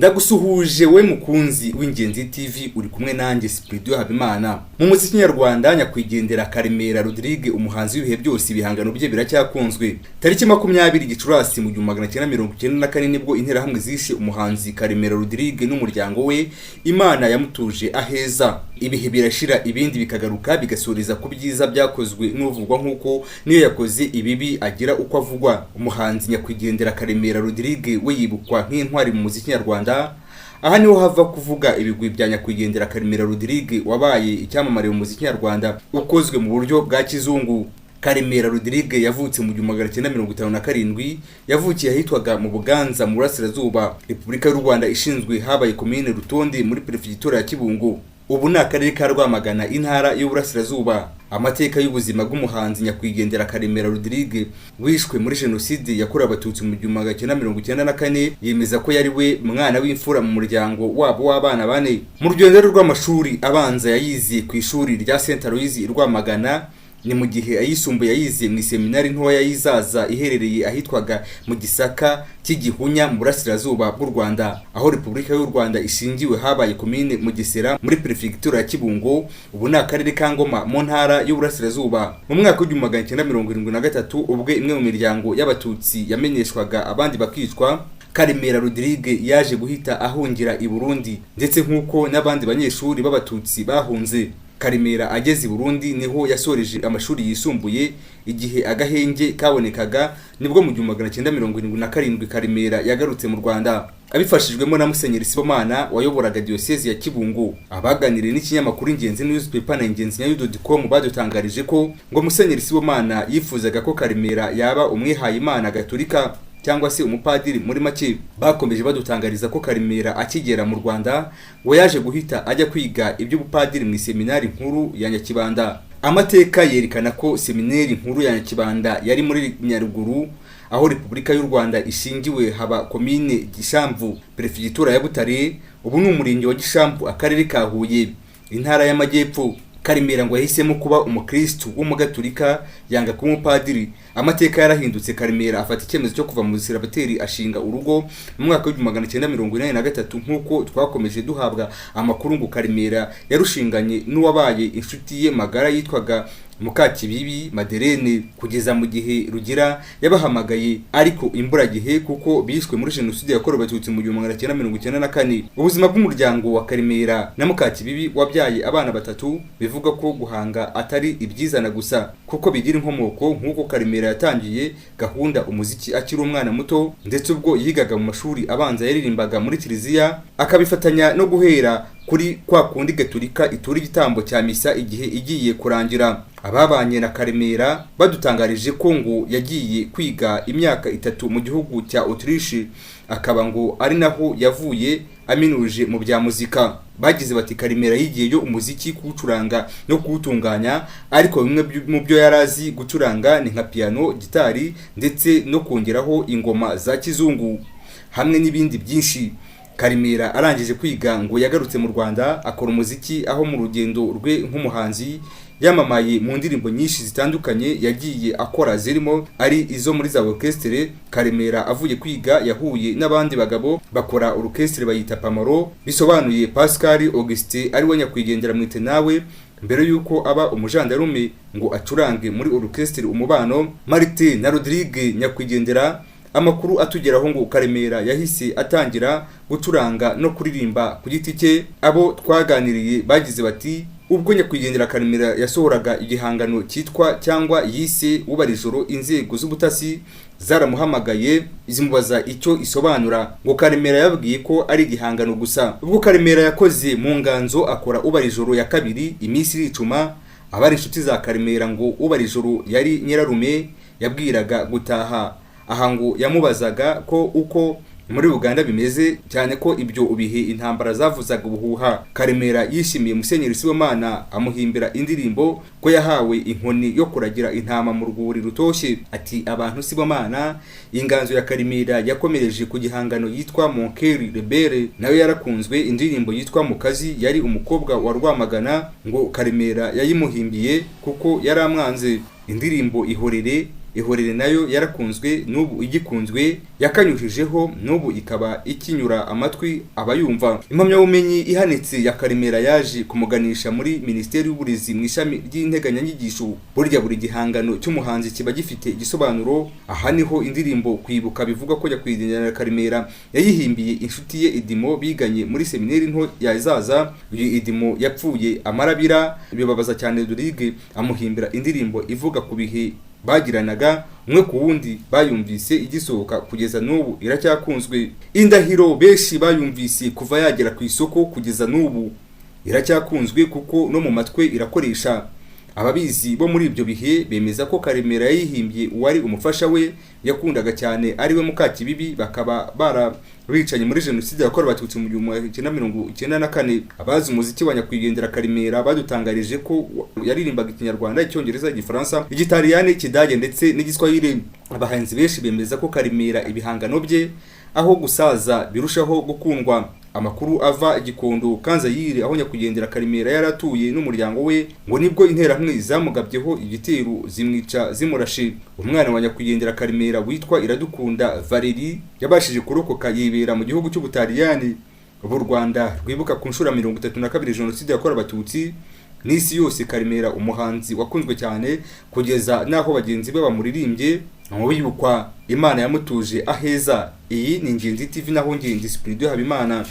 Ndagusuhuje we mukunzi w'Ingenzi TV uri kumwe nanjye Spiridio Habimana. Mu muziki nyarwanda nyakwigendera Karemera Rodrigue umuhanzi w'ibihe byose ibihangano bye biracyakunzwe. Tariki 20 Gicurasi mu 1994 nibwo interahamwe zishe umuhanzi Karemera Rodrigue n'umuryango we, Imana yamutuje aheza. Ibihe birashira ibindi bikagaruka bigasoreza ku byiza byakozwe n'uvugwa nkuko niyo yakoze ibibi agira uko avugwa. Umuhanzi nyakwigendera Karemera Rodrigue we yibukwa nk'intwari mu muziki nyarwanda. Aha niho hava kuvuga ibigwi bya nyakwigendera Karemera Rodrigue wabaye icyamamare mu muziki nyarwanda ukozwe mu buryo bwa kizungu. Karemera Rodrigue yavutse mu 1957, yavukiye ahitwaga mu Buganza mu Burasirazuba, Repubulika y'u Rwanda ishinzwe habaye komine Rutonde muri Perefegitura ya Kibungo. Ubu ni akarere ka Rwamagana intara y'Uburasirazuba. Amateka y'ubuzima bw'umuhanzi nyakwigendera Karemera Rodrigue wishwe muri Jenoside yakorewe Abatutsi mu 1994 yemeza ko yari we mwana w'imfura mu muryango wabo w'abana bane. Mu rugendo rw'amashuri abanza yayize ku ishuri rya Saint Aloys i Rwamagana, ni mu gihe ayisumbuye yayize mu seminari ntoya yizaza iherereye ahitwaga mu Gisaka cy'Igihunya mu Burasirazuba bw'u Rwanda, aho Repubulika y'u Rwanda ishingiwe habaye komine Mugesera muri Perefegitura ya Kibungo. Ubu ni akarere ka Ngoma mu ntara y'Uburasirazuba. Mu mwaka wa 1973 ubwo imwe mu miryango y'Abatutsi yamenyeshwaga abandi bakicwa, Karemera Rodrigue yaje guhita ahungira i Burundi, ndetse nk'uko n'abandi banyeshuri b'Abatutsi bahunze. Karemera ageze i Burundi niho yasoreje amashuri yisumbuye. Igihe agahenge kabonekaga nibwo mu 1977 Karemera yagarutse mu Rwanda, abifashijwemo na Musenyeri Sibomana wayoboraga diocese ya Kibungo. Abaganiriye n'ikinyamakuru Ingenzi Newspaper na ingenzinyayo.com badutangarije ko ngo Musenyeri Sibomana yifuzaga ko Karemera yaba umwihaye Imana Gatolika cyangwa se umupadiri muri make. Bakomeje badutangariza ko Karemera akigera mu Rwanda we yaje guhita ajya kwiga iby'ubupadiri mu seminari nkuru ya Nyakibanda. Amateka yerekana ko seminari nkuru ya Nyakibanda yari muri Nyaruguru, aho Repubulika y'u Rwanda ishingiwe haba komine Gishamvu, Perefegitura ya Butare. Ubu ni umurenge wa Gishamvu, akarere ka Huye, intara y'Amajyepfo. Karemera ngo yahisemo kuba umukristo w'umugatolika, yanga kuba umupadiri. Amateka yarahindutse. Karemera afata icyemezo cyo kuva mu Gisirabateri ashinga urugo mu mwaka wa 1983 nk'uko twakomeje duhabwa amakuru ngo Karemera yarushinganye n'uwabaye inshuti ye magara yitwaga Mukakibibi Maderene, kugeza mu gihe Rugira yabahamagaye ariko imburagihe kuko bishwe muri Jenoside yakorewe Abatutsi mu 1994. Ubuzima bw'umuryango wa Karemera na Mukakibibi wabyaye abana batatu bivuga ko guhanga atari ibyizana gusa kuko bigira inkomoko, nk'uko Karemera yatangiye gahunda umuziki akiri umwana muto, ndetse ubwo yigaga mu mashuri abanza yaririmbaga muri kiliziya, akabifatanya no guhera kuri kwa kundi Gatolika itura igitambo cya misa igihe igiye kurangira. Ababanye na Karemera badutangarije ko ngo yagiye kwiga imyaka 3 mu gihugu cya Autriche, akaba ngo ari naho yavuye aminuje mu bya muzika. Bagize bati Karemera yigiyeyo umuziki, kuwucuranga no kuwutunganya, ariko bimwe mu byo yarazi gucuranga ni nka piano, gitari ndetse no kongeraho ingoma za kizungu hamwe n'ibindi byinshi. Karemera arangije kwiga ngo yagarutse mu Rwanda akora umuziki, aho mu rugendo rwe nk'umuhanzi yamamaye mu ndirimbo nyinshi zitandukanye yagiye akora, zirimo ari izo muri za orchestre. Karemera avuye kwiga yahuye n'abandi bagabo bakora orchestre bayita Pamaro, bisobanuye Pascal Auguste ari we nyakwigendera mwite nawe, mbere yuko aba umujandarume ngo acurange muri orchestre Umubano. Martin na Rodrigue nyakwigendera, amakuru atugeraho ngo Karemera yahise atangira gucuranga no kuririmba ku giti cye. Abo twaganiriye bagize bati ubwo nyakwigendera Karemera yasohoraga igihangano cyitwa cyangwa yise Ubarijoro, inzego z'ubutasi zaramuhamagaye zimubaza icyo isobanura, ngo Karemera yabwiye ko ari igihangano gusa. Ubwo Karemera yakoze mu nganzo akora Ubarijoro ya kabiri, iminsi iricuma. Abari inshuti za Karemera ngo Ubarijoro yari nyirarume yabwiraga gutaha. Aha ngo yamubazaga ko uko muri Uganda bimeze, cyane ko ibyo ubihe intambara zavuzaga ubuhuha. Karemera yishimiye Musenyeri Sibomana amuhimbira indirimbo ko yahawe inkoni yo kuragira intama mu rwuri rutoshye. Ati abantu Sibomana. Inganzo ya Karemera yakomereje ku gihangano yitwa Mon Cœur Rebelle, nayo yarakunzwe. Indirimbo yitwa Mukazi yari umukobwa wa Rwamagana ngo Karemera yayimuhimbiye kuko yaramwanze. Indirimbo Ihorere ihorere nayo yarakunzwe n'ubu igikunzwe, yakanyujijeho n'ubu ikaba ikinyura amatwi abayumva. Impamyabumenyi ihanitse ya Karemera yaje kumuganisha muri Minisiteri y'Uburezi mu ishami ry'integanyanyigisho. Burya buri gihangano cy'umuhanzi kiba gifite igisobanuro. Aha niho indirimbo Kwibuka bivuga ko nyakwigendera Karemera yayihimbiye inshuti ye Idimo biganye muri seminari nto ya Zaza. Uyu Idimo yapfuye amarabira, bibabaza cyane Rodrigue amuhimbira indirimbo ivuga ku bihe bagiranaga umwe ku wundi. Bayumvise igisohoka kugeza n'ubu iracyakunzwe. Indahiro benshi bayumvise kuva yagera ku isoko kugeza n'ubu iracyakunzwe kuko no mu matwe irakoresha. Ababizi bo muri ibyo bihe bemeza ko Karemera yayihimbiye uwari umufasha we yakundaga cyane ariwe Mukakibibi, bakaba barabicanye muri Jenoside yakorewe Abatutsi mu 1994. Abazi umuziki wa nyakwigendera Karemera badutangarije ko yaririmbaga Ikinyarwanda, Icyongereza, Igifaransa, Igitaliyani, Ikidage ndetse n'Igiswahili. Abahanzi benshi bemeza ko Karemera ibihangano bye aho gusaza birushaho gukundwa. Amakuru ava Gikondo Kanzayire aho nyakwigendera Karemera yaratuye n'umuryango we ngo nibwo interahamwe zamugabyeho igitero zimwica zimurashe. Umwana wa nyakwigendera Karemera witwa Iradukunda Valerie yabashije kurokoka yibera mu gihugu cy'Ubutaliyani. U Rwanda rwibuka ku nshuro 32 Jenoside yakorewe Abatutsi. N'isi yose Karemera umuhanzi wakunzwe cyane kugeza naho bagenzi be bamuririmbye mu bibukwa. Imana yamutuje aheza. Iyi ni Ingenzi TV naho Ngenzi Spirit Habimana.